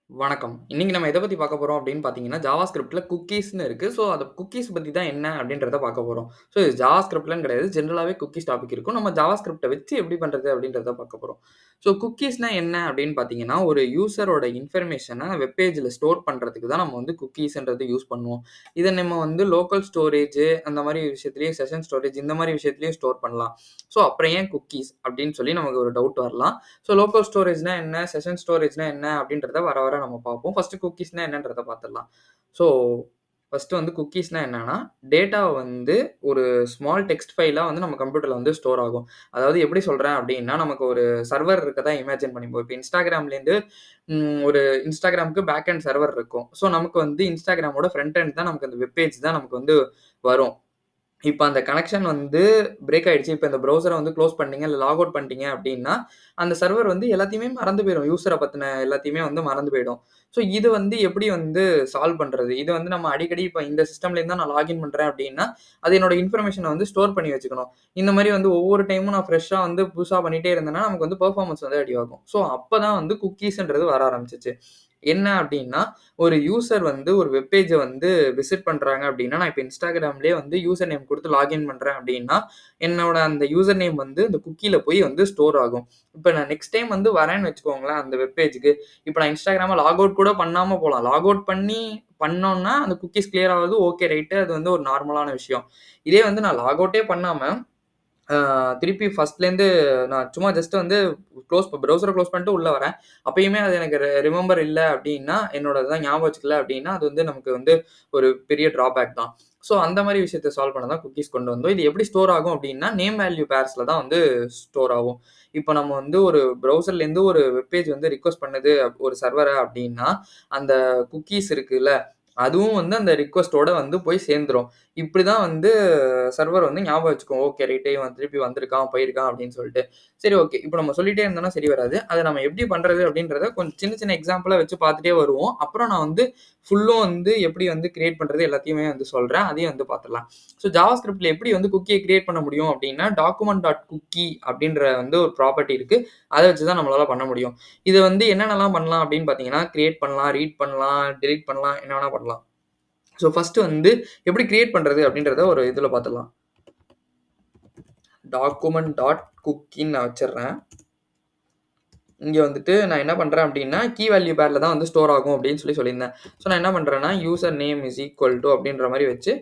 வணக்கம். இன்னைக்கு நம்ம எத பத்தி பார்க்க போறோம் அப்படின்னு பார்த்தீங்கன்னா, ஜாவாஸ்கிரிப்ட்ல குக்கீஸ்ன்னு இருக்கு. ஸோ, அந்த குக்கீஸ் பத்தி தான் என்ன அப்படின்றத பார்க்க போறோம். ஸோ, இது ஜாவாஸ்கிரிப்ட்லன்னு கிடையாது. ஜெனரலாவே குக்கீஸ் டாபிக் இருக்கும். நம்ம ஜாவாஸ்கிரிப்ட்ட வச்சு எப்படி பண்றது அப்படின்றத பார்க்க போறோம். ஸோ, குக்கீஸ்னா என்ன அப்படின்னு பார்த்தீங்கன்னா, ஒரு யூசரோட இன்ஃபர்மேஷன வெப் பேஜ்ல ஸ்டோர் பண்றதுக்கு தான் நம்ம வந்து குக்கீஸ்ன்றது யூஸ் பண்ணுவோம். இத நம்ம வந்து லோக்கல் ஸ்டோரேஜ் அந்த மாரி விஷயத்திலயும், செஷன் ஸ்டோரேஜ் இந்த மாரி விஷயத்திலயும் ஸ்டோர் பண்ணலாம். ஸோ, அப்புறம் ஏன் குக்கீஸ் அப்படின்னு சொல்லி நமக்கு ஒரு டவுட் வரலாம். ஸோ லோக்கல் ஸ்டோரேஜ்னா என்ன? செஷன் ஸ்டோரேஜ்னா என்ன? அப்படின்றத வர வர நம்ம பார்ப்போம். ஃபர்ஸ்ட்டு குக்கீஸ்னா என்னன்றத பார்த்துடலாம். ஸோ ஃபர்ஸ்ட்டு வந்து குக்கீஸ்னா என்னன்னா, டேட்டாவ வந்து ஒரு ஸ்மால் டெக்ஸ்ட் ஃபைலா வந்து நம்ம கம்ப்யூட்டர்ல வந்து ஸ்டோர் ஆகும். அதாவது எப்படி சொல்றேன் அப்படின்னா, நமக்கு ஒரு சர்வர் இருக்கதா இமேஜின் பண்ணிப்போம். இப்ப Instagramலேருந்து ஒரு Instagramக்கு பேக் எண்ட் சர்வர் இருக்கும். ஸோ நமக்கு வந்து Instagramவோட ஃப்ரண்ட் எண்ட் தான் நமக்கு அந்த வெப் பேஜ் தான் நமக்கு வந்து வரும். இப்ப அந்த கனெக்ஷன் வந்து பிரேக் ஆயிடுச்சு. இப்ப இந்த ப்ரௌசர வந்து குளோஸ் பண்ணிட்டீங்க, இல்ல லாக் அவுட் பண்ணிட்டீங்க அப்டின்னா, அந்த சர்வர் வந்து எல்லாத்தையுமே மறந்து போயிரும். யூசர பத்தின எல்லாத்தையுமே வந்து மறந்து போயிடும். ஸோ இது வந்து எப்படி வந்து சால்வ் பண்றது? இது வந்து நம்ம அடிக்கடி இப்ப இந்த சிஸ்டம்லேருந்து தான் நான் லாகின் பண்றேன் அப்டின்னா, அது என்னோட இன்ஃபர்மேஷன வந்து ஸ்டோர் பண்ணி வச்சுக்கணும். இந்த மாரி வந்து ஒவ்வொரு டைமும் நான் ஃப்ரெஷ்ஷா வந்து புதுசா பண்ணிட்டே இருந்தேன்னா, நமக்கு வந்து பெர்ஃபார்மன்ஸ் வந்து அடிவாகும். ஸோ அப்பதான் வந்து குக்கீஸ்ன்றது வர ஆரம்பிச்சுச்சு. என்ன அப்டின்னா, ஒரு யூசர் வந்து ஒரு வெப் பேஜ வந்து விசிட் பண்றாங்க அப்டின்னா, நான் இப்ப Instagramலயே வந்து யூசர் நேம் குடுத்து லாகின் பண்றேன் அப்டின்னா, என்னோட அந்த யூசர் நேம் வந்து அந்த குக்கீல போய் வந்து ஸ்டோர் ஆகும். இப்ப நான் நெக்ஸ்ட் டைம் வந்து வரேன்னு வச்சுக்கோங்களேன் அந்த வெப் பேஜ்க்கு. இப்ப நான் Instagramம லாக் அவுட் கூட பண்ணாம போலாம். லாக் அவுட் பண்ணி பண்ணோம்னா, அந்த குக்கீஸ் கிளியர் ஆவுது. Okay right. அது வந்து ஒரு நார்மலான விஷயம். இதே வந்து நான் லாக் அவுட்டே பண்ணாம ஆ திருப்பி ஃபர்ஸ்ட்லேருந்து நான் சும்மா ஜஸ்ட் வந்து ப்ரௌசர க்ளோஸ் பண்ணிட்டு உள்ள வரேன். அப்பயுமே அது எனக்கு ரிமெம்பர் இல்ல அப்டின்னா, என்னோட இதான் ஞாபகம் வச்சுக்கல அப்டின்னா, அது வந்து நமக்கு வந்து ஒரு பெரிய ட்ராபேக் தான். ஸோ அந்த மாரி விஷயத்த சால்வ் பண்ண தான் குக்கீஸ் கொண்டு வந்தோம். இது எப்படி ஸ்டோர் ஆகும் அப்டின்னா, நேம் வேல்யூ பேர்ஸ்ல தான் வந்து ஸ்டோர் ஆகும். இப்ப நம்ம வந்து ஒரு ப்ரௌசர்லேருந்து ஒரு வெப் பேஜ் வந்து ரிக்வெஸ்ட் பண்ணுது ஒரு சர்வர அப்டின்னா, அந்த குக்கீஸ் இருக்குல்ல, அதுவும் வந்து அந்த ரிக்வெஸ்ட்டோட வந்து போய் சேர்ந்துரும். இப்படிதான் வந்து சர்வர் வந்து ஞாபகம் வச்சுக்கும். ஓகே ரைட்டு இவன் திருப்பி வந்திருக்கான், போயிருக்கான் அப்படின்னு சொல்லிட்டு. சரி ஓகே. இப்ப நம்ம சொல்லிட்டே இருந்தோம்னா சரி வராது. அத நம்ம எப்படி பண்றது அப்படின்றத கொஞ்சம் சின்ன சின்ன எக்ஸாம்பிளா வச்சு பார்த்துட்டே வருவோம். அப்புறம் நான் வந்து ஃபுல்லும் வந்து எப்படி வந்து கிரியேட் பண்றது எல்லாத்தையுமே வந்து சொல்றேன். அதையும் வந்து பார்த்துடலாம். ஸோ ஜாவாஸ்கிரிப்ட்ல எப்படி வந்து குக்கிய கிரியேட் பண்ண முடியும் அப்படின்னா, டாக்குமெண்ட் டாட் குக்கி அப்படின்ற வந்து ஒரு ப்ராப்பர்ட்டி இருக்கு. அத வச்சு தான் நம்மளால பண்ண முடியும். இத வந்து என்னென்னலாம் பண்ணலாம் அப்படின்னு பார்த்தீங்கன்னா, கிரியேட் பண்ணலாம், ரீட் பண்ணலாம், டெலீட் பண்ணலாம், என்ன வேணா பண்ணலாம். ஸோ ஃபர்ஸ்ட்டு வந்து எப்படி கிரியேட் பண்றது அப்படின்றத ஒரு இதுல பார்த்துடலாம். டாக்குமெண்ட் டாட் குக்கின்னு நான் வச்சுடுறேன். இங்க வந்துட்டு நான் என்ன பண்றேன் அப்படின்னா, கீ வேல்யூ பேர்ல தான் வந்து ஸ்டோர் ஆகும் அப்படின்னு சொல்லியிருந்தேன். ஸோ நான் என்ன பண்றேன்னா, user name is equal to அப்படின்ற மாரி வச்சு,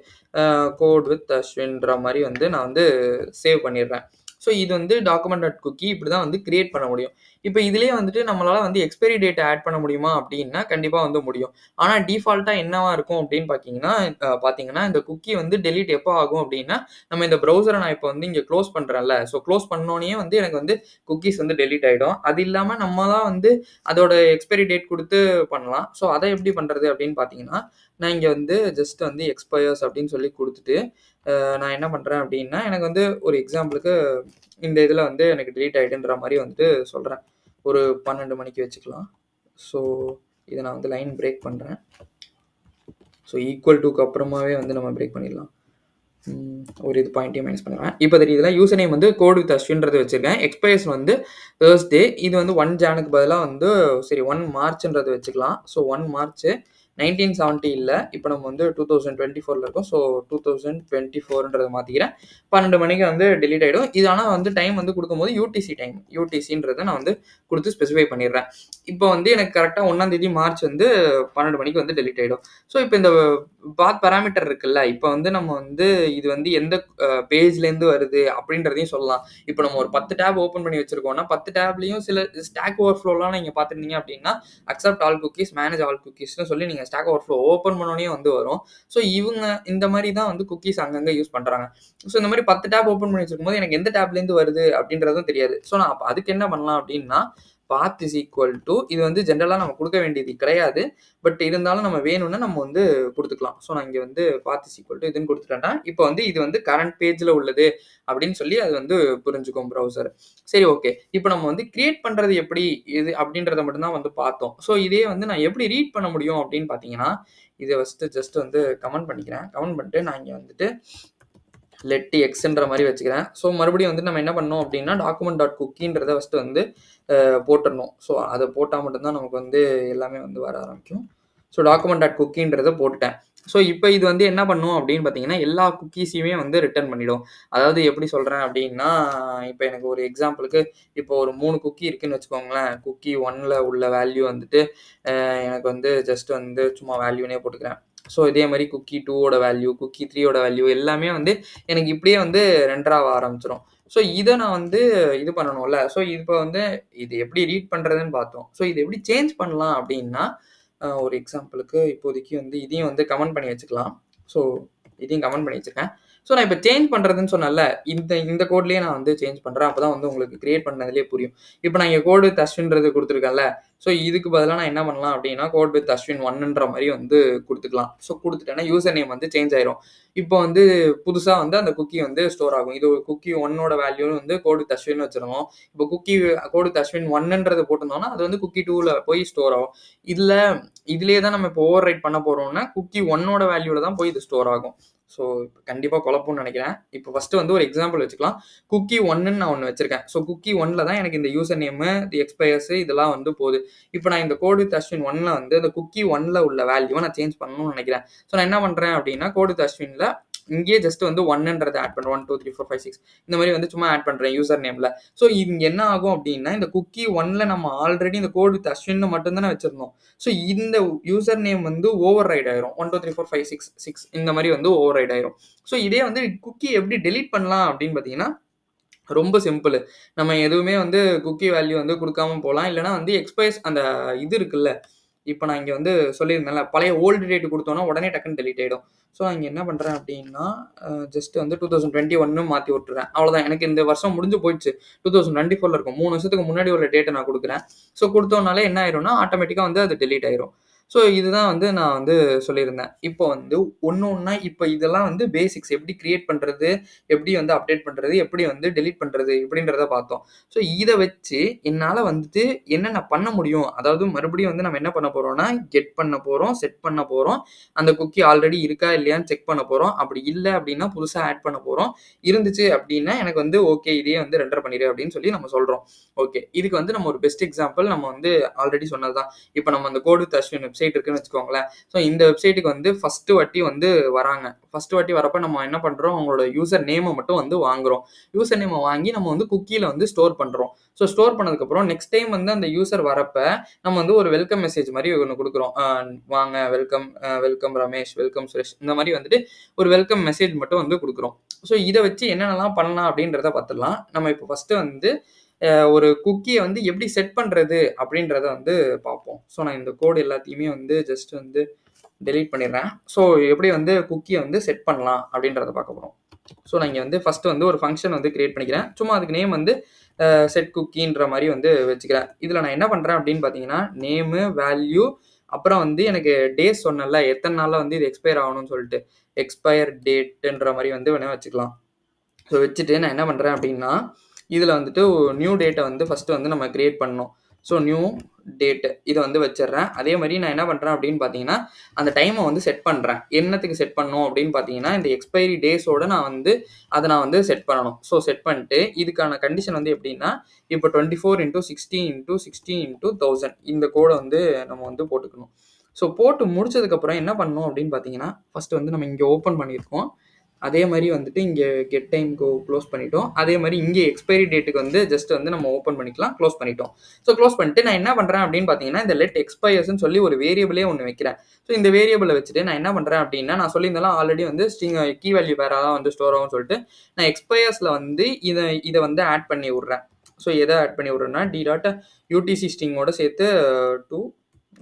கோட் வித் அஸ்வின்ற மாரி வந்து நான் வந்து சேவ் பண்ணிடுறேன். ஸோ இது வந்து டாக்குமெண்ட் டாட் குக்கி இப்படி தான் வந்து கிரியேட் பண்ண முடியும். இப்ப இதிலேயே வந்துட்டு நம்மளால வந்து எக்ஸ்பைரி டேட் ஆட் பண்ண முடியுமா அப்படின்னா, கண்டிப்பா வந்து முடியும். ஆனா டிஃபால்ட்டா என்னவா இருக்கும் அப்படின்னு பார்த்தீங்கன்னா, இந்த குக்கி வந்து டெலீட் எப்போ ஆகும் அப்படின்னா, நம்ம இந்த ப்ரௌசர நான் இப்ப வந்து இங்க குளோஸ் பண்றேன்ல, ஸோ குளோஸ் பண்ணோனயே வந்து எனக்கு வந்து குக்கீஸ் வந்து டெலீட் ஆயிடும். அது இல்லாம நம்ம தான் வந்து அதோட எக்ஸ்பைரி டேட் குடுத்து பண்ணலாம். ஸோ அத எப்படி பண்றது அப்படின்னு பார்த்தீங்கன்னா, நான் இங்க வந்து ஜஸ்ட் வந்து எக்ஸ்பயர்ஸ் அப்படின்னு சொல்லி குடுத்துட்டு, நான் என்ன பண்றேன் அப்படின்னா, எனக்கு வந்து ஒரு எக்ஸாம்பிளுக்கு இந்த இதுல வந்து எனக்கு டெலீட் ஆயிடுன்ற மாரி வந்துட்டு சொல்றேன். ஒரு 12 மணிக்கு வச்சுக்கலாம். ஸோ இத நான் வந்து லைன் பிரேக் பண்றேன். ஸோ ஈக்குவல் டூக்கு அப்புறமாவே வந்து நம்ம பிரேக் பண்ணிடலாம். ஒரு இது பாயிண்ட்டையும் மைனஸ் பண்ணிடுறேன். இப்போ தெரியுதுல யூசர் நேம் வந்து கோட் வித் அஸ்வின்றது வச்சிருக்கேன். எக்ஸ்பயர்ஸ் வந்து தேர்ஸ்டே. இது வந்து 1 ஜானுக்கு பதிலா வந்து சரி 1 மார்ச்ன்றது வச்சுக்கலாம். ஸோ 1 மார்ச் 1970 இல்ல. இப்போ நம்ம வந்து 2024ல இருக்கோம். ஸோ 2024ன்றத மாத்திக்கிறேன். 12 மணிக்கு வந்து டெலீட் ஆயிடும். இது ஆனா வந்து டைம் வந்து குடுக்கும்போது யூடிசி டைம். யூடிசின்றத நான் வந்து குடுத்து ஸ்பெசிஃபை பண்ணிடுறேன். இப்போ வந்து எனக்கு கரெக்ட்டா 1ஆம் தேதி மார்ச் வந்து 12 மணிக்கு வந்து டெலீட் ஆயிடும். ஸோ இப்போ இந்த பாத் பாராமீட்டர் இருக்குல்ல, இப்ப வந்து நம்ம வந்து இது வந்து எந்த பேஜ்லேருந்து வருது அப்படின்றதையும் சொல்லலாம். இப்ப நம்ம ஒரு 10 டேப் ஓப்பன் பண்ணி வச்சிருக்கோம்னா, 10 டேப்லயும் சில ஸ்டாக் ஓவர்ஃப்ளோலாம் நீங்க பார்த்திருந்தீங்க அப்படின்னா, accept all cookies, manage all குக்கீஸ்ன்னு சொல்லி நீங்க ஸ்டாக் ஓவர்ஃப்ளோ ஓப்பன் பண்ணோனயே வந்து வரும். ஸோ இவங்க இந்த மாரி தான் வந்து குக்கீஸ் அங்கங்க யூஸ் பண்றாங்க. ஸோ இந்த மாரி 10 டேப் ஓப்பன் பண்ணி வச்சிருக்கும்போது எனக்கு எந்த டேப்லேருந்து வருது அப்படின்றதும் தெரியாது. ஸோ நான் அப்ப அதுக்கு என்ன பண்ணலாம் அப்படின்னா, பாத் இஸ் ஈக்குவல் டூ இது வந்து ஜெனரலா நம்ம குடுக்க வேண்டியது கிடையாது. பட் இருந்தாலும் நம்ம வேணும்னா நம்ம வந்து குடுத்துக்கலாம். ஸோ நான் இங்க வந்து பாத் இஸ் ஈக்குவல் டூ இதுன்னு குடுத்துட்டேன்னா, இப்போ வந்து இது வந்து கரண்ட் பேஜ்ல உள்ளது அப்படின்னு சொல்லி அது வந்து புரிஞ்சுக்கும் ப்ரௌசர். சரி ஓகே. இப்போ நம்ம வந்து கிரியேட் பண்றது எப்படி இது அப்படின்றத மட்டும் தான் வந்து பார்த்தோம். ஸோ இதே வந்து நான் எப்படி ரீட் பண்ண முடியும் அப்படின்னு பார்த்தீங்கன்னா, இத ஃபர்ஸ்ட்டு ஜஸ்ட் வந்து கமெண்ட் பண்ணிக்கிறேன். கமெண்ட் பண்ணிட்டு நான் இங்க வந்துட்டு லெட் எக்ஸ்ன்ற மாதிரி வச்சுக்கிறேன். ஸோ மறுபடியும் வந்து நம்ம என்ன பண்ணோம் அப்படின்னா டாக்குமெண்ட் டாட் குக்கின்றதை ஃபஸ்ட்டு வந்து போட்டுடணும். ஸோ அதை போட்டால் மட்டும்தான் நமக்கு வந்து எல்லாமே வந்து வர ஆரம்பிக்கும். ஸோ டாக்குமெண்ட் டாட் குக்கின்றதை போட்டுட்டேன். ஸோ இப்போ இது வந்து என்ன பண்ணும் அப்படின்னு பார்த்தீங்கன்னா எல்லா குக்கீஸையுமே வந்து ரிட்டர்ன் பண்ணிடும். அதாவது எப்படி சொல்கிறேன் அப்படின்னா இப்போ எனக்கு ஒரு எக்ஸாம்பிளுக்கு இப்போ ஒரு 3 குக்கி இருக்குன்னு வச்சுக்கோங்களேன். குக்கி 1ல் உள்ள வேல்யூ வந்துட்டு எனக்கு வந்து ஜஸ்ட் வந்து சும்மா வேல்யூனே போட்டுக்கிறேன். ஸோ இதே மாதிரி குக்கி 2ஓட வேல்யூ, குக்கி 3ஓட வேல்யூ எல்லாமே வந்து எனக்கு இப்படியே வந்து ரெண்டராக ஆரம்பிச்சிடும். ஸோ இதை நான் வந்து இது பண்ணணும்ல. ஸோ இப்போ வந்து இது எப்படி ரீட் பண்ணுறதுன்னு பார்த்தோம். ஸோ இது எப்படி சேஞ்ச் பண்ணலாம் அப்படின்னா ஒரு எக்ஸாம்பிளுக்கு இப்போதைக்கு வந்து இதையும் வந்து கமெண்ட் பண்ணி வச்சுக்கலாம். ஸோ இதையும் கமெண்ட் பண்ணி வச்சுருக்கேன். ஸோ நான் இப்போ சேஞ்ச் பண்ணுறதுன்னு சொன்னேன்ல, இந்த கோட்லேயே நான் வந்து சேஞ்ச் பண்ணுறேன். அப்போ தான் வந்து உங்களுக்கு கிரியேட் பண்ணதுலேயே புரியும். இப்போ நான் இங்கே கோட் வித் அஸ்வின்றது கொடுத்துருக்கேன்ல. ஸோ இதுக்கு பதிலாக நான் என்ன பண்ணலாம் அப்படின்னா கோட் வித் அஸ்வின் 1ன்ற மாதிரி வந்து கொடுத்துக்கலாம். ஸோ கொடுத்துட்டேன்னா யூசர் நேம் வந்து சேஞ்ச் ஆயிரும். இப்போ வந்து புதுசாக வந்து அந்த குக்கி வந்து ஸ்டோர் ஆகும். இது குக்கி 1ஓட வேல்யூ வந்து கோட் வித் அஸ்வின் வச்சிருந்தோம். இப்போ குக்கி கோட் வித் அஸ்வின் 1ன்றது போட்டிருந்தோம்னா அது வந்து குக்கி 2ல போய் ஸ்டோர் ஆகும். இதுலேயே தான் நம்ம இப்போ ஓவர் ரைட் பண்ண போகிறோம்னா குக்கி 1ஓட வேல்யூவில் தான் போய் இது ஸ்டோர் ஆகும். ஸோ கண்டிப்பாக குழப்பம்னு நினைக்கிறேன். இப்போ ஃபஸ்ட்டு வந்து ஒரு எக்ஸாம்பிள் வச்சுக்கலாம். குக்கி 1ன்னு நான் ஒன்று வச்சிருக்கேன். ஸோ குக்கி 1ல் தான் எனக்கு இந்த யூசர் நேமு, தி எக்ஸ்பயர்ஸு இதெல்லாம் வந்து போகுது. இப்போ நான் இந்த கோட் வித் அஸ்வின் 1ல் வந்து இந்த குக்கி 1ல் உள்ள வேல்யூவை நான் சேஞ்ச் பண்ணணும்னு நினைக்கிறேன். ஸோ நான் என்ன பண்ணுறேன் அப்படின்னா கோட் வித் அஸ்வினில் இங்கேயே ஜஸ்ட் வந்து 1ன்றதை ஆட் பண்ணுறேன். 1 2 3 4 5 6 இந்த மாதிரி வந்து சும்மா ஆட் பண்ணுறேன் யூசர் நேமில். ஸோ இங்கே என்ன ஆகும் அப்படின்னா இந்த குக்கி 1ல் நம்ம ஆல்ரெடி இந்த கோட் வித் அஸ்வின் மட்டும்தானே வச்சிருந்தோம். ஸோ இந்த யூசர் நேம் வந்து ஓவர் ரைட் ஆயிரும். 1 2 3 4 5 6 6 இந்த மாதிரி வந்து ஓவர் ரைட் ஆயிரும். ஸோ இதே வந்து குக்கி எப்படி டெலீட் பண்ணலாம் அப்படின்னு பார்த்தீங்கன்னா ரொம்ப சிம்பிள். நம்ம எதுவுமே வந்து குக்கி வேல்யூ வந்து கொடுக்காம போகலாம். இல்லைனா வந்து எக்ஸ்பயர்ஸ் அந்த இது இருக்குல்ல. இப்போ நான் இங்கே வந்து சொல்லியிருந்தேன்ல பழைய ஓல்டு டேட் கொடுத்தோன்னா உடனே டக்குன்னு டெலீட் ஆகிடும். ஸோ நான் இங்கே என்ன பண்ணுறேன் அப்படின்னா ஜஸ்ட் வந்து 2021 மாற்றி விட்டுறேன். அவ்வளோதான். எனக்கு இந்த வருஷம் முடிஞ்சு போயிடுச்சு. 2024 இருக்கும். 3 வருஷத்துக்கு முன்னாடி உள்ள டேட்டை நான் கொடுக்குறேன். ஸோ கொடுத்தோன்னாலே என்ன ஆயிரும்னா ஆட்டோமேட்டிக்காக வந்து அது டெலீட் ஆயிரும். ஸோ இதுதான் வந்து நான் வந்து சொல்லியிருந்தேன். இப்போ வந்து ஒன்றா இப்போ இதெல்லாம் வந்து பேசிக்ஸ் எப்படி கிரியேட் பண்ணுறது, எப்படி வந்து அப்டேட் பண்ணுறது, எப்படி வந்து டெலீட் பண்ணுறது இப்படின்றத பார்த்தோம். ஸோ இதை வச்சு என்னால் வந்துட்டு என்னென்ன பண்ண முடியும், அதாவது மறுபடியும் வந்து நம்ம என்ன பண்ண போகிறோம்னா கெட் பண்ண போகிறோம், செட் பண்ண போகிறோம், அந்த குக்கி ஆல்ரெடி இருக்கா இல்லையான்னு செக் பண்ண போகிறோம். அப்படி இல்லை அப்படின்னா புதுசாக ஆட் பண்ண போகிறோம். இருந்துச்சு அப்படின்னா எனக்கு வந்து ஓகே இதையே வந்து ரெண்டர் பண்ணிடு அப்படின்னு சொல்லி நம்ம சொல்கிறோம். ஓகே இதுக்கு வந்து நம்ம ஒரு பெஸ்ட் எக்ஸாம்பிள் நம்ம வந்து ஆல்ரெடி சொன்னது தான். இப்போ நம்ம அந்த கோட் வித் அஸ்வின் வெப்சைட் இருக்குன்னு வச்சுக்கோங்களேன். ஸோ இந்த வெப்சைட்டுக்கு வந்து ஃபஸ்ட்டு வாட்டி வந்து வராங்க. ஃபஸ்ட்டு வாட்டி வரப்போ நம்ம என்ன பண்ணுறோம், அவங்களோட யூசர் நேமை மட்டும் வந்து வாங்குகிறோம். யூசர் நேமை வாங்கி நம்ம வந்து குக்கியில் வந்து ஸ்டோர் பண்ணுறோம். ஸோ ஸ்டோர் பண்ணதுக்கப்புறம் நெக்ஸ்ட் டைம் வந்து அந்த யூசர் வரப்போ நம்ம வந்து ஒரு வெல்கம் மெசேஜ் மாதிரி ஒன்று கொடுக்குறோம். வாங்க welcome welcome Ramesh, welcome Suresh இந்த மாதிரி வந்துட்டு ஒரு வெல்கம் மெசேஜ் மட்டும் வந்து கொடுக்குறோம். ஸோ இதை வச்சு என்னென்னலாம் பண்ணலாம் அப்படின்றத பார்த்துடலாம். நம்ம இப்போ ஃபஸ்ட்டு வந்து ஒரு குக்கியை வந்து எப்படி செட் பண்ணுறது அப்படின்றத வந்து பார்ப்போம். ஸோ நான் இந்த கோடு எல்லாத்தையுமே வந்து ஜஸ்ட் வந்து டெலீட் பண்ணிடுறேன். ஸோ எப்படி வந்து குக்கியை வந்து செட் பண்ணலாம் அப்படின்றத பார்க்க போகிறோம். ஸோ நான் இங்கே வந்து ஃபஸ்ட்டு வந்து ஒரு ஃபங்க்ஷன் வந்து கிரியேட் பண்ணிக்கிறேன். சும்மா அதுக்கு நேம் வந்து செட் குக்கின்ற மாதிரி வந்து வச்சுக்கிறேன். இதில் நான் என்ன பண்ணுறேன் அப்படின்னு பார்த்தீங்கன்னா நேமு, வேல்யூ, அப்புறம் வந்து எனக்கு டேஸ் சொன்னல எத்தனை நாளில் வந்து இது எக்ஸ்பயர் ஆகணும்னு சொல்லிட்டு எக்ஸ்பயர் டேட்டுன்ற மாதிரி வந்து வேணால் வச்சுக்கலாம். ஸோ வச்சுட்டு நான் என்ன பண்ணுறேன் அப்படின்னா இதில் வந்துட்டு நியூ டேட்டை வந்து ஃபஸ்ட்டு வந்து நம்ம கிரியேட் பண்ணணும். ஸோ நியூ டேட்டு இதை வந்து வச்சிடுறேன். அதே மாதிரி நான் என்ன பண்ணுறேன் அப்படின்னு பார்த்தீங்கன்னா அந்த டைமை வந்து செட் பண்ணுறேன். என்னத்துக்கு செட் பண்ணணும் அப்படின்னு பார்த்தீங்கன்னா இந்த எக்ஸ்பைரி டேஸோடு நான் வந்து அதை செட் பண்ணணும். ஸோ செட் பண்ணிட்டு இதுக்கான கண்டிஷன் வந்து எப்படின்னா இப்போ 24x60x60x1000 இந்த கோடை வந்து நம்ம வந்து போட்டுக்கணும். ஸோ போட்டு முடிச்சதுக்கப்புறம் என்ன பண்ணணும் அப்படின்னு பார்த்தீங்கன்னா ஃபஸ்ட்டு வந்து நம்ம இங்கே ஓப்பன் பண்ணியிருக்கோம். அதே மாதிரி வந்துட்டு இங்கே கெட் டைம்க்கு க்ளோஸ் பண்ணிட்டோம். அதே மாதிரி இங்கே எக்ஸ்பைரி டேட்டுக்கு வந்து ஜஸ்ட் வந்து நம்ம ஓப்பன் பண்ணிக்கலாம். க்ளோஸ் பண்ணிட்டோம். ஸோ க்ளோஸ் பண்ணிட்டு நான் என்ன பண்ணுறேன் அப்படின்னு பார்த்தீங்கன்னா இந்த லெட் எக்ஸ்பயர்ஸ்ன்னு சொல்லி ஒரு வேரியபிளே ஒன்று வைக்கிறேன். ஸோ இந்த வேரியபிளை வச்சுட்டு நான் என்ன பண்ணுறேன் அப்படின்னா நான் சொல்லியிருந்தாலும் ஆல்ரெடி வந்து ஸ்ட்ரிங் கீ வேல்யூ வேறு தான் வந்து ஸ்டோர் ஆகும்னு சொல்லிட்டு நான் எக்ஸ்பயர்ஸில் வந்து இதை வந்து ஆட் பண்ணி விட்றேன். ஸோ எதை ஆட் பண்ணி விட்றேன்னா டி டாட் யூடிசி ஸ்ட்ரிங்கோட சேர்த்து 2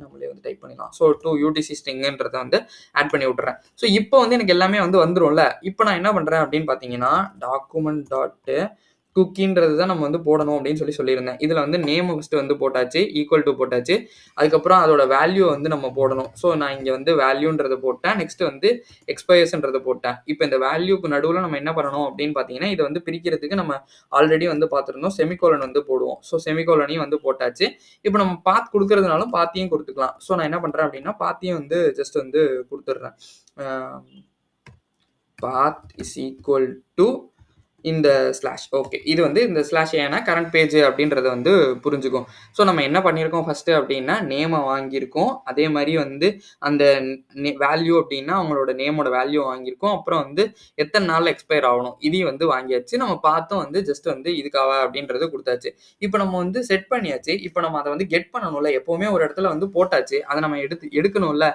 நம்மளே வந்து டைப் பண்ணிடலாம். ஸோ 2 யூடிசி ஸ்ட்ரிங்குன்றதை வந்து ஆட் பண்ணி விட்டுறேன். ஸோ இப்போ வந்து எனக்கு எல்லாமே வந்து வந்துரும்ல. இப்போ நான் என்ன பண்ணுறேன் அப்படின்னு பார்த்தீங்கன்னா டாக்குமெண்ட் டாட்டு குக்கின்றது தான் நம்ம வந்து போடணும் அப்படின்னு சொல்லியிருந்தேன். இதில் வந்து நேம் ஃபஸ்ட்டு வந்து போட்டாச்சு, ஈக்குவல் டு போட்டாச்சு. அதுக்கப்புறம் அதோட வேல்யூ வந்து நம்ம போடணும். ஸோ நான் இங்கே வந்து வேல்யூன்றதை போட்டேன். நெக்ஸ்ட் வந்து எக்ஸ்பயர்ஸ்ன்றதை போட்டேன். இப்போ இந்த வேல்யூக்கு நடுவில் நம்ம என்ன பண்ணணும் அப்படின்னு பார்த்தீங்கன்னா இதை வந்து பிரிக்கிறதுக்கு நம்ம ஆல்ரெடி வந்து பார்த்துருந்தோம் செமிகோலன் வந்து போடுவோம். ஸோ செமிகோலனையும் வந்து போட்டாச்சு. இப்போ நம்ம பாத் கொடுக்கறதுனாலும் பாத்தியும் கொடுத்துக்கலாம். ஸோ நான் என்ன பண்ணுறேன் அப்படின்னா பாத்தியும் வந்து ஜஸ்ட் வந்து கொடுத்துட்றேன். path is equal to இந்த ஸ்லாஷ். ஓகே. இது வந்து இந்த ஸ்லாஷ் ஏன்னா கரண்ட் பேஜ் அப்படின்றத வந்து புரிஞ்சுக்கும். ஸோ நம்ம என்ன பண்ணியிருக்கோம் ஃபர்ஸ்ட்டு அப்படின்னா, நேம வாங்கியிருக்கோம். அதே மாரி வந்து அந்த வேல்யூ அப்படின்னா, அவங்களோட நேமோட வேல்யூ வாங்கியிருக்கோம். அப்புறம் வந்து எத்தன நாள்ல எக்ஸ்பயர் ஆகணும், இதையும் வந்து வாங்கியாச்சு. நம்ம பார்த்தோம் வந்து ஜஸ்ட் வந்து இதுக்காவா அப்படின்றது குடுத்தாச்சு. இப்ப நம்ம வந்து செட் பண்ணியாச்சு. இப்ப நம்ம அத வந்து கெட் பண்ணணும்ல. எப்பவுமே ஒரு இடத்துல வந்து போட்டாச்சு. அத நம்ம எடுக்கணும்ல.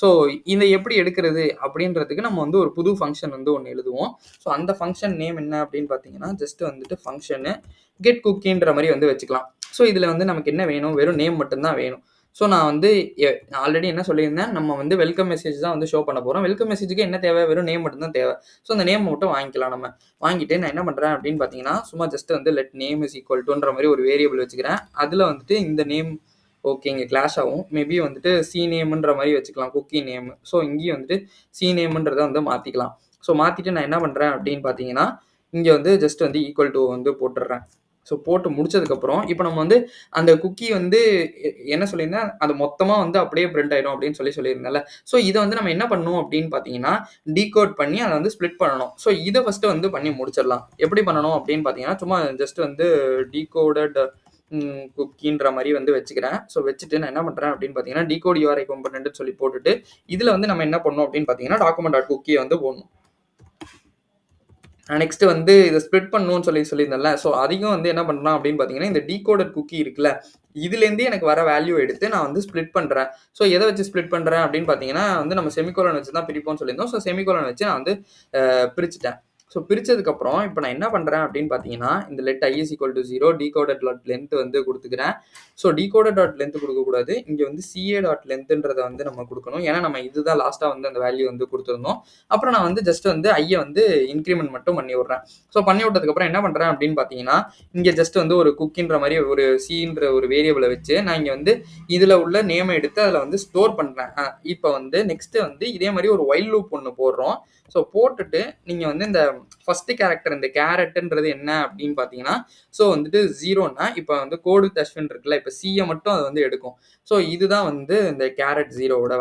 ஸோ இத எப்படி எடுக்கிறது அப்படின்றதுக்கு நம்ம வந்து ஒரு புது ஃபங்ஷன் வந்து ஒண்ணு எழுதுவோம். ஸோ அந்த ஃபங்ஷன் நேம் என்ன அப்படின்னு பார்த்தீங்கன்னா, ஜஸ்ட் வந்துட்டு ஃபங்ஷனு கெட் குக்கின்ற மாரி வந்து வச்சுக்கலாம். ஸோ இதுல வந்து நமக்கு என்ன வேணும்? வெறும் நேம் மட்டும் தான் வேணும். ஸோ நான் வந்து ஆல்ரெடி என்ன சொல்லியிருந்தேன், நம்ம வந்து வெல்கம் மெசேஜ் தான் வந்து ஷோ பண்ண போறோம். வெல்கம் மெசேஜ்க்கு என்ன தேவை? வெறும் நேம் மட்டும் தான் தேவை. ஸோ அந்த நேம் மட்டும் வாங்கிக்கலாம் நம்ம. வாங்கிட்டு நான் என்ன பண்றேன் அப்படின்னு பார்த்தீங்கன்னா, சும்மா ஜஸ்ட் வந்து லெட் நேம் இஸ் ஈக்குவல் டூன்ற மாரி ஒரு வேரியபிள் வச்சுக்கிறேன். அதுல வந்துட்டு இந்த நேம் ஓகே இங்க கிளாஷ் ஆகும். மேபி வந்துட்டு சி நேம்ன்ற மாரி வச்சுக்கலாம். Cookie name. ஸோ இங்கேயும் வந்துட்டு சி நேம்ன்றத வந்து மாத்திக்கலாம். ஸோ மாத்திட்டு நான் என்ன பண்றேன் அப்படின்னு பார்த்தீங்கன்னா, இங்க வந்து ஜஸ்ட் வந்து ஈக்குவல் டூ வந்து போட்டுடுறேன். ஸோ போட்டு முடிச்சதுக்கப்புறம், இப்ப நம்ம வந்து அந்த குக்கி வந்து என்ன சொல்லியிருந்தேன், அது மொத்தமா வந்து அப்படியே பிரிண்ட் ஆயிடும் அப்படின்னு சொல்லியிருந்தேன்ல. ஸோ இத வந்து நம்ம என்ன பண்ணணும் அப்படின்னு பார்த்தீங்கன்னா, டீகோட் பண்ணி அத வந்து ஸ்ப்ளிட் பண்ணணும். ஸோ இத ஃபர்ஸ்ட் வந்து பண்ணி முடிச்சிடலாம். எப்படி பண்ணணும் அப்படின்னு பார்த்தீங்கன்னா, சும்மா ஜஸ்ட் வந்து டீகோடட் குக்கின்ற மாரி வந்து வச்சுக்கிறேன். ஸோ வச்சுட்டு நான் என்ன பண்றேன் அப்படின்னு பார்த்தீங்கன்னா, டிகோட் யூஆர்ஐ காம்போனன்ட்னு சொல்லி போட்டுட்டு, இதுல வந்து நம்ம என்ன பண்ணணும் அப்படின்னு பார்த்தீங்கன்னா, டாக்குமெண்ட் டாட் குக்கிய வந்து போடணும். நெக்ஸ்ட் வந்து இத ஸ்ப்ளிட் பண்ணணும்னு சொல்லியிருந்தேன்ல. ஸோ அதையும் வந்து என்ன பண்றேன் அப்படின்னு பார்த்தீங்கன்னா, இந்த டீகோடட் குக்கி இருக்குல்ல, இதுலேருந்து எனக்கு வர வேல்யூ எடுத்து நான் வந்து ஸ்ப்ளிட் பண்றேன். ஸோ எத வச்சு ஸ்ப்ளிட் பண்றேன் அப்படின்னு பார்த்தீங்கன்னா, வந்து நம்ம செமிகோலன் வச்சு தான் பிரிப்போம்னு சொல்லியிருந்தோம். ஸோ செமிகோலன் வச்சு நான் வந்து பிரிச்சுட்டேன். ஸோ பிரிச்சதுக்கப்புறம் இப்போ நான் என்ன பண்றேன் அப்படின்னு பார்த்தீங்கன்னா, இந்த let i is equal to 0 decoded dot length வந்து குடுத்துக்கிறேன். ஸோ decoded dot length குடுக்கக்கூடாது. இங்க வந்து ca dot lengthன்றத வந்து நம்ம குடுக்கணும். ஏன்னா நம்ம இதுதான் லாஸ்ட்டா வந்து அந்த வேல்யூ வந்து குடுத்திருந்தோம். அப்புறம் நான் வந்து ஜஸ்ட் வந்து ஐய வந்து இன்கிரிமெண்ட் மட்டும் பண்ணி விடுறேன். ஸோ பண்ணி விட்டதுக்கப்புறம் என்ன பண்றேன் அப்படின்னு பார்த்தீங்கன்னா, இங்க ஜஸ்ட் வந்து ஒரு குக்கின்ற மாரி ஒரு cன்ற ஒரு வேரியபிள வச்சு நான் இங்க வந்து இதுல உள்ள நேம எடுத்து அதுல வந்து ஸ்டோர் பண்றேன். இப்போ வந்து நெக்ஸ்ட் வந்து இதே மாரி ஒரு வைல் லூப் ஒண்ணு போடுறோம். ஸோ போட்டுட்டு நீங்க வந்து இந்த ஃபர்ஸ்ட் கேரக்டர் இந்த கேரட்ன்றது என்ன அப்படின்னு பார்த்தீங்கன்னா, ஸோ வந்துட்டு 0ன்னா இப்போ வந்து கோட் வித் அஸ்வின் இருக்குல்ல, இப்போ சியை மட்டும் அது வந்து எடுக்கும். ஸோ இதுதான் வந்து இந்த கேரட் 0வோட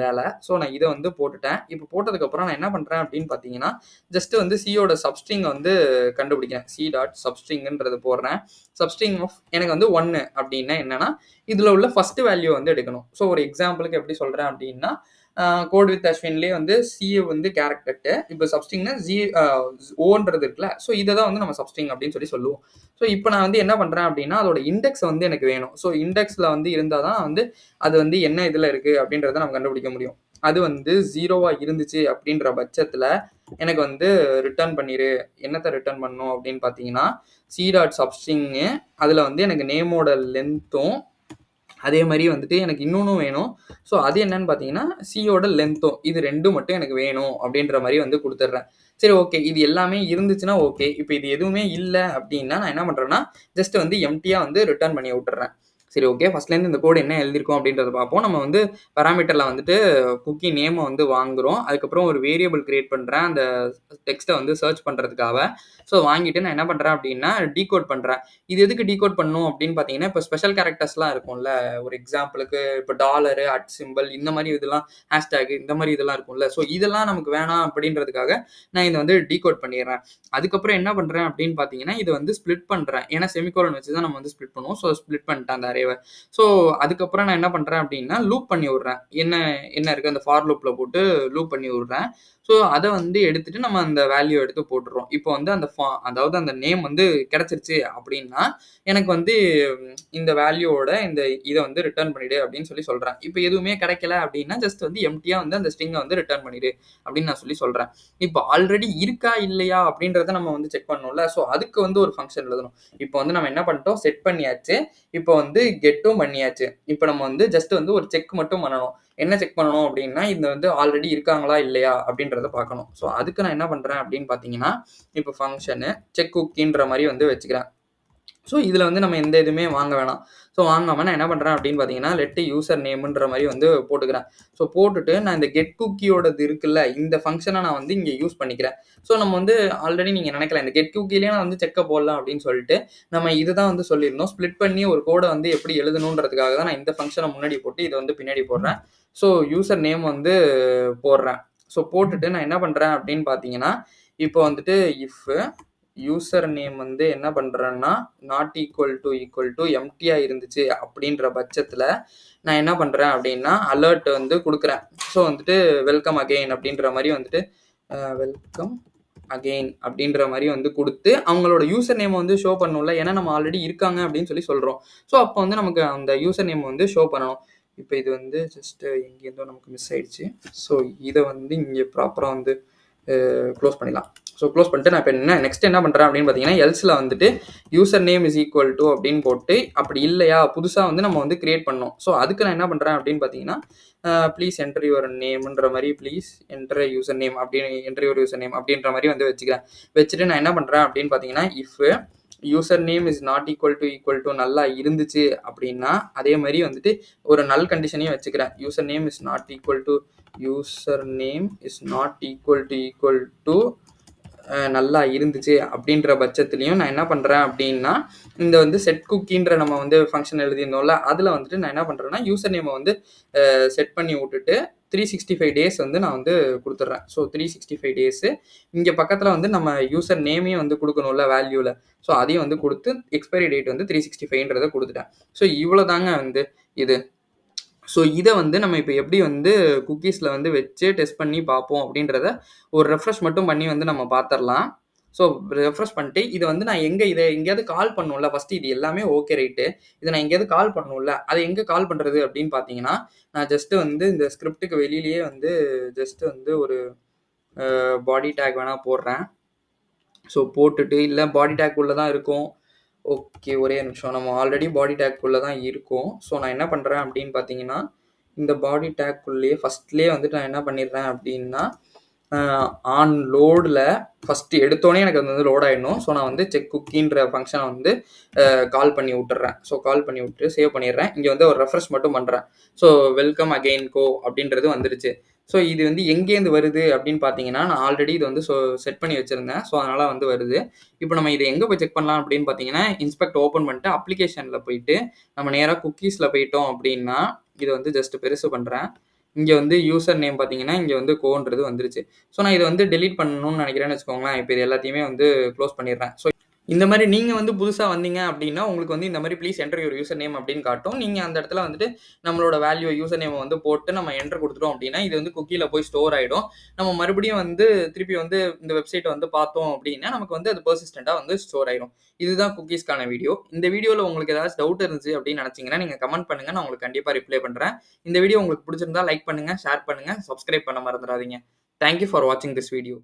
வேலை. ஸோ நான் இதை வந்து போட்டுட்டேன். இப்போ போட்டதுக்கப்புறம் நான் என்ன பண்ணுறேன் அப்படின்னு பார்த்தீங்கன்னா, ஜஸ்ட் வந்து சியோட சப்ஸ்ட்ரிங் வந்து கண்டுபிடிக்கிறேன். சி டாட் சப்ஸ்ட்ரிங்ன்றது போடுறேன். சப்ஸ்ட்ரிங் ஆஃப் எனக்கு வந்து 1 அப்படின்னா என்னன்னா, இதில் உள்ள ஃபர்ஸ்ட் வேல்யூ வந்து எடுக்கணும். ஸோ ஒரு எக்ஸாம்பிளுக்கு எப்படி சொல்கிறேன் அப்படின்னா, கோட் வித் அஸ்வின்லேயே வந்து சி வந்து கேரக்டர்ட்டு இப்போ சப்ஸ்ட்ரிங்னா ஓன்றது இருக்குல்ல. ஸோ இதை தான் வந்து நம்ம சப்ஸ்ட்ரிங் அப்படின்னு சொல்லுவோம். ஸோ இப்போ நான் வந்து என்ன பண்ணுறேன் அப்படின்னா, அதோட இண்டெக்ஸ் வந்து எனக்கு வேணும். ஸோ இண்டெக்ஸில் வந்து இருந்தால் தான் வந்து அது வந்து என்ன இதில் இருக்குது அப்படின்றத நம்ம கண்டுபிடிக்க முடியும். அது வந்து 0வா இருந்துச்சு அப்படின்ற பட்சத்தில் எனக்கு வந்து ரிட்டர்ன் பண்ணிடு. என்னத்தை ரிட்டர்ன் பண்ணணும் அப்படின்னு பார்த்தீங்கன்னா, சி டாட் சப்ஸ்ட்ரிங்கு அதில் வந்து எனக்கு நேமோட லென்த்தும் அதே மாதிரி வந்துட்டு எனக்கு இன்னொன்னும் வேணும். ஸோ அது என்னன்னு பார்த்தீங்கன்னா, சியோட லென்த்தும் இது 2 மட்டும் எனக்கு வேணும் அப்படின்ற மாதிரி வந்து கொடுத்துட்றேன். சரி ஓகே. இது எல்லாமே இருந்துச்சுன்னா ஓகே. இப்போ இது எதுவுமே இல்லை அப்படின்னா நான் என்ன பண்ணுறேன்னா, ஜஸ்ட் வந்து எம்டியாக வந்து ரிட்டர்ன் பண்ணி விட்டுறேன். சரி ஓகே. ஃபர்ஸ்ட்லேருந்து இந்த கோடு என்ன எழுதியிருக்கோம் அப்படின்றத பார்ப்போம். நம்ம வந்து பேராமீட்டரில் வந்துட்டு குக்கி நேமை வந்து வாங்குகிறோம். அதுக்கப்புறம் ஒரு வேரியபிள் கிரியேட் பண்ணுறேன் அந்த டெக்ஸ்ட்டை வந்து சர்ச் பண்ணுறதுக்காக. ஸோ வாங்கிட்டு நான் என்ன பண்ணுறேன் அப்படின்னா, டீகோட் பண்ணுறேன். இது எதுக்கு டீகோட் பண்ணணும் அப்படின்னு பார்த்தீங்கன்னா, இப்போ ஸ்பெஷல் கேரக்டர்ஸ்லாம் இருக்கும்ல. ஒரு எக்ஸாம்பிளுக்கு இப்போ டாலரு, அட் சிம்பிள் இந்த மாதிரி இதெல்லாம் ஹேஷ்டேக் இந்த மாதிரி இதெல்லாம் இருக்கும்ல. ஸோ இதெல்லாம் நமக்கு வேணாம் அப்படின்றதுக்காக நான் இதை வந்து டீகோட் பண்ணிடுறேன். அதுக்கப்புறம் என்ன பண்ணுறேன் அப்படின்னு பார்த்தீங்கன்னா, இதை வந்து ஸ்ப்ளிட் பண்ணுறேன். ஏன்னா செமிகோலன் வச்சு தான் நம்ம வந்து ஸ்ப்ளிட் பண்ணுவோம். ஸோ ஸ்ப்ளிட் பண்ணிட்டேன் அந்த அரேவை. ஸோ அதுக்கப்புறம் நான் என்ன பண்ணுறேன் அப்படின்னா, லூப் பண்ணி விடுறேன். என்ன என்ன இருக்குது அந்த ஃபார் லூப்பில் போட்டு லூப் பண்ணி விடுறேன். ஸோ அதை வந்து எடுத்துட்டு நம்ம அந்த வேல்யூ எடுத்து போட்டுடுறோம். இப்போ வந்து அதாவது அந்த நேம் வந்து கிடைச்சிருச்சு அப்படின்னா, எனக்கு வந்து இந்த வேல்யூவோட இதை வந்து ரிட்டர்ன் பண்ணிடு அப்படின்னு சொல்றேன். இப்போ எதுவுமே கிடைக்கல அப்படின்னா ஜஸ்ட் வந்து எம்டியா வந்து அந்த ஸ்ட்ரிங்கை வந்து ரிட்டர்ன் பண்ணிடு அப்படின்னு நான் சொல்றேன். இப்போ ஆல்ரெடி இருக்கா இல்லையா அப்படின்றத நம்ம வந்து செக் பண்ணணும்ல. ஸோ அதுக்கு வந்து ஒரு ஃபங்க்ஷன் எழுதணும். இப்போ வந்து நம்ம என்ன பண்ணிட்டோம், செட் பண்ணியாச்சு. இப்போ வந்து கெட்டும் பண்ணியாச்சு. இப்போ நம்ம வந்து ஜஸ்ட் வந்து ஒரு செக் மட்டும் பண்ணணும். என்ன செக் பண்ணணும் அப்படின்னா, இந்த வந்து ஆல்ரெடி இருக்காங்களா இல்லையா அப்படின்றத பார்க்கணும். ஸோ அதுக்கு நான் என்ன பண்றேன் அப்படின்னு பார்த்தீங்கன்னா, இப்போ ஃபங்க்ஷனு செக் குக்கின்ற மாதிரி வந்து வச்சுக்கிறேன். ஸோ இதில் வந்து நம்ம எந்த இதுவுமே வாங்க வேணாம். ஸோ வாங்காமல் நான் என்ன பண்ணுறேன் அப்படின்னு பார்த்தீங்கன்னா, லெட் யூசர் நேம்ன்ற மாதிரி வந்து போட்டுக்கிறேன். ஸோ போட்டுட்டு நான் இந்த கெட் குக்கியோடது இருக்குல்ல, இந்த ஃபங்க்ஷனை நான் வந்து இங்கே யூஸ் பண்ணிக்கிறேன். ஸோ நம்ம வந்து ஆல்ரெடி நீங்கள் நினைக்கலாம், இந்த கெட் குக்கிலேயே நான் வந்து செக்கை போடலாம் அப்படின்னு சொல்லிட்டு நம்ம இதுதான் வந்து சொல்லியிருந்தோம். ஸ்ப்ளிட் பண்ணி ஒரு கோடை வந்து எப்படி எழுதணுன்றதுக்காக தான் நான் இந்த ஃபங்க்ஷனை முன்னாடி போட்டு இதை வந்து பின்னாடி போடுறேன். ஸோ யூசர் நேம் வந்து போடுறேன். ஸோ போட்டுட்டு நான் என்ன பண்ணுறேன் அப்படின்னு பார்த்தீங்கன்னா, இப்போ வந்துட்டு இஃப் யூசர் நேம் வந்து என்ன பண்ணுறேன்னா, நாட் ஈக்குவல் டு எம்ப்டியா இருந்துச்சு அப்படின்ற பட்சத்தில் நான் என்ன பண்ணுறேன் அப்படின்னா, அலர்ட் வந்து கொடுக்குறேன். ஸோ வந்துட்டு வெல்கம் அகெயின் அப்படின்ற மாதிரி வந்துட்டு வெல்கம் அகெயின் அப்படின்ற மாதிரி வந்து கொடுத்து அவங்களோட யூசர் நேம் வந்து ஷோ பண்ணணும்ல. ஏன்னா நம்ம ஆல்ரெடி இருக்காங்க அப்படின்னு சொல்லி சொல்கிறோம். ஸோ அப்போ வந்து நமக்கு அந்த யூசர் நேம் வந்து ஷோ பண்ணணும். இப்போ இது வந்து ஜஸ்ட் எங்கேருந்தோ நமக்கு மிஸ் ஆயிடுச்சு. ஸோ இதை வந்து இங்கே ப்ராப்பராக வந்து க்ளோஸ் பண்ணிடலாம். ஸோ க்ளோஸ் பண்ணிட்டு நான் இப்போ நெக்ஸ்ட் என்ன பண்ணுறேன் அப்படின்னு பார்த்தீங்கன்னா, எல்ஸில் வந்துட்டு user name is equal to அப்படின்னு போட்டு, அப்படி இல்லையா புதுசாக வந்து நம்ம வந்து கிரியேட் பண்ணோம். ஸோ அதுக்கு நான் என்ன பண்ணுறேன் அப்படின்னு பார்த்தீங்கன்னா, ப்ளீஸ் என்டர் யுவர் நேம்ன்ற மாதிரி ப்ளீஸ் என்டர் யூசர் நேம் அப்படின்னு என்டர் யுவர் யூசர் நேம் அப்படின்ற மாதிரி வந்து வச்சுக்கிறேன். வச்சுட்டு நான் என்ன பண்ணுறேன் அப்படின்னு பார்த்தீங்கன்னா, if user name is not equal to நல்லா இருந்துச்சு அப்படின்னா, அதே மாதிரி வந்துட்டு ஒரு நல் கண்டிஷனையும் வச்சுக்கிறேன். User name is not equal to நல்லா இருந்துச்சு அப்படின்ற பட்சத்துலையும் நான் என்ன பண்ணுறேன் அப்படின்னா, இந்த வந்து செட் குக்கின்ற நம்ம வந்து ஃபங்க்ஷன் எழுதியிருந்தோம்ல, அதில் வந்துட்டு நான் என்ன பண்ணுறேன்னா, யூசர் நேமை வந்து செட் பண்ணி விட்டுட்டு 365 டேஸ் வந்து நான் வந்து கொடுத்துட்றேன். ஸோ 365 டேஸு இங்கே பக்கத்தில் வந்து நம்ம யூசர் நேமையும் வந்து கொடுக்கணும்ல வேல்யூவில். ஸோ அதையும் வந்து கொடுத்து எக்ஸ்பைரி டேட் வந்து 365ன்றதை கொடுத்துட்டேன். ஸோ இவ்வளோ தாங்க வந்து இது. ஸோ இதை வந்து நம்ம இப்போ எப்படி வந்து குக்கீஸில் வந்து வச்சு டெஸ்ட் பண்ணி பார்ப்போம் அப்படின்றத ஒரு ரெஃப்ரெஷ் மட்டும் பண்ணி வந்து நம்ம பார்த்துடலாம். ஸோ ரெஃப்ரெஷ் பண்ணிட்டு இதை வந்து நான் இதை எங்கேயாவது கால் பண்ணணும்ல. ஃபஸ்ட்டு இது எல்லாமே ஓகே ரைட்டு. இதை நான் எங்கேயாவது கால் பண்ணணும்ல. அதை எங்கே கால் பண்ணுறது அப்படின்னு பார்த்தீங்கன்னா, நான் ஜஸ்ட்டு வந்து இந்த ஸ்கிரிப்டுக்கு வெளியிலேயே வந்து ஜஸ்ட்டு வந்து ஒரு பாடி டேக் வேணால் போடுறேன். ஸோ போட்டுட்டு இல்லை பாடி டேக் உள்ளே தான் இருக்கும். ஓகே ஒரே நிமிஷம். நம்ம ஆல்ரெடி பாடி டேக்குள்ளே தான் இருக்கும். ஸோ நான் என்ன பண்ணுறேன் அப்படின்னு பார்த்தீங்கன்னா, இந்த பாடி டேக்குள்ளேயே ஃபஸ்ட்லேயே வந்துட்டு நான் என்ன பண்ணிடுறேன் அப்படின்னா, ஆன் லோடில் ஃபஸ்ட்டு எடுத்தோடனே எனக்கு அது வந்து லோட் ஆகிடணும். ஸோ நான் வந்து செக் குக்கின்ற ஃபங்க்ஷனை வந்து கால் பண்ணி விட்டுறேன். ஸோ கால் பண்ணி விட்டு சேவ் பண்ணிடுறேன். இங்கே வந்து ஒரு ரெஃப்ரெஷ் மட்டும் பண்ணுறேன். ஸோ வெல்கம் அகெயின் கோ அப்படின்றது வந்துருச்சு. ஸோ இது வந்து எங்கேருந்து வருது அப்படின்னு பார்த்தீங்கன்னா, நான் ஆல்ரெடி இது வந்து செட் பண்ணி வச்சுருந்தேன். ஸோ அதனால் வந்து வருது. இப்போ நம்ம இதை எங்கே போய் செக் பண்ணலாம் அப்படின்னு பார்த்தீங்கன்னா, இன்ஸ்பெக்ட் ஓப்பன் பண்ணிட்டு அப்ளிகேஷனில் போயிட்டு நம்ம நேராக குக்கீஸில் போயிட்டோம் அப்படின்னா, இதை வந்து ஜஸ்ட் பெருசு பண்ணுறேன். இங்கே வந்து யூசர் நேம் பார்த்தீங்கன்னா, இங்கே வந்து கோன்றது வந்துருச்சு. ஸோ நான் இதை வந்து டெலீட் பண்ணணும்னு நினைக்கிறேன்னு வச்சுக்கோங்களேன். இப்போ இது எல்லாத்தையுமே வந்து க்ளோஸ் பண்ணிடுறேன். ஸோ இந்த மாதிரி நீங்கள் வந்து புதுசாக வந்தீங்க அப்படின்னா, உங்களுக்கு வந்து இந்த மாதிரி please enter your user name அப்படின்னு காட்டும். நீங்கள் அந்த இடத்துல வந்துட்டு நம்மளோட வேல்யூ யூசர் நேமை வந்து போட்டு நம்ம என்டர் கொடுத்துட்டோம் அப்படின்னா, இது வந்து குக்கியில் போய் ஸ்டோர் ஆகிடும். நம்ம மறுபடியும் வந்து திருப்பி வந்து இந்த வெப்சைட்டை வந்து பார்த்தோம் அப்படின்னா, நமக்கு வந்து அது பெர்சிஸ்டெண்ட்டாக வந்து ஸ்டோர் ஆகிடும். இதுதான் குக்கீஸ்க்கான வீடியோ. இந்த வீடியோவில் உங்களுக்கு ஏதாச்சும் டவுட் இருந்துச்சு அப்படின்னு நினச்சிங்கன்னா, நீங்கள் கமெண்ட் பண்ணுங்கள். நான் உங்களுக்கு கண்டிப்பாக ரிப்ளை பண்ணுறேன். இந்த வீடியோ உங்களுக்கு பிடிச்சிருந்தா லைக் பண்ணுங்கள், ஷேர் பண்ணுங்கள், சப்ஸ்கிரைப் பண்ண மறந்துடாதீங்க. தேங்க் யூ ஃபார் வாட்சிங் திஸ் வீடியோ.